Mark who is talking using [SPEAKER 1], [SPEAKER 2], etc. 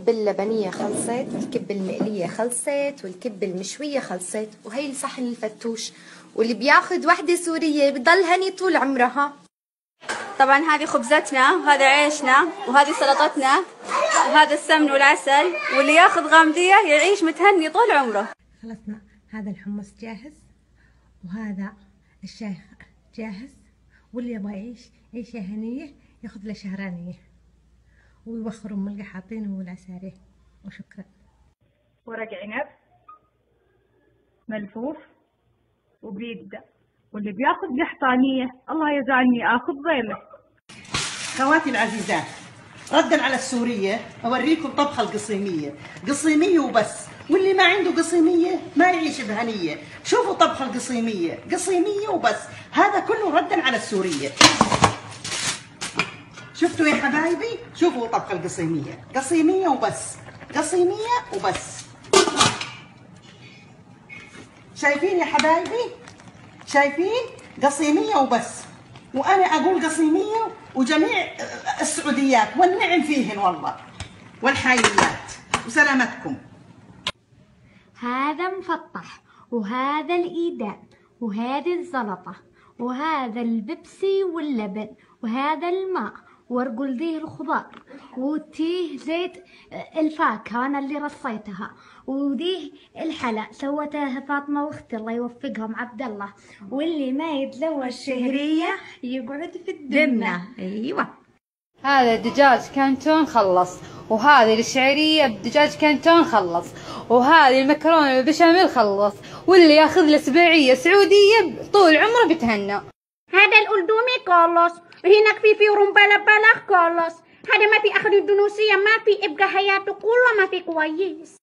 [SPEAKER 1] الكبة اللبنية خلصت، والكبة المقلية خلصت، والكبة المشوية خلصت، وهي الصحن الفتوش، واللي بياخد وحدة سورية بضل هني طول عمرها.
[SPEAKER 2] طبعا هذه خبزتنا، وهذا عيشنا، وهذه سلطتنا، وهذا السمن والعسل، واللي ياخذ غامدية يعيش متهني طول عمره.
[SPEAKER 3] خلصنا، هذا الحمص جاهز، وهذا الشاي جاهز، واللي يبغى يعيش عيشة هنية ياخذ له شهرانية، ويوخروا ملقى حاطينه والعساريه. وشكرا.
[SPEAKER 4] ورق عنب ملفوف وبيبدأ، واللي بياخذ قحطانية الله يجعلني اخذ ضيمه.
[SPEAKER 5] خواتي العزيزات، ردا على السورية اوريكم طبخة القصيمية، قصيمية وبس، واللي ما عنده قصيمية ما يعيش بهنية. شوفوا طبخة القصيمية، قصيمية وبس، هذا كله ردا على السورية. شفتوا يا حبايبي؟ شوفوا طبخة القصيمية، قصيمية وبس، قصيمية وبس. شايفين يا حبايبي؟ شايفين؟ قصيمية وبس، وأنا أقول قصيمية وجميع السعوديات والنعم فيهن والله، والحايلات. وسلامتكم.
[SPEAKER 6] هذا مفطح، وهذا الإيدام، وهذه الزلطة، وهذا البيبسي واللبن، وهذا الماء، وارجل ديه الخضار، وتيه زيت الفاكهة أنا اللي رصيتها، وديه الحلا سوتها فاطمة واختي الله يوفقهم عبد الله، واللي ما يتزوج شهرية يقعد في الدمنة.
[SPEAKER 2] أيوة. هذا دجاج كانتون خلص، وهذه الشعرية بدجاج كانتون خلص، وهذه المكرونة بالبشاميل خلص، واللي ياخذ له سباعية سعودية طول عمره بتهنى.
[SPEAKER 7] هذا الأردني خلص، وهناك في رومبالا بلح خلص. هذا ما في أخذ الدنوسية، ما في إبقى حياته كله ما في كويس.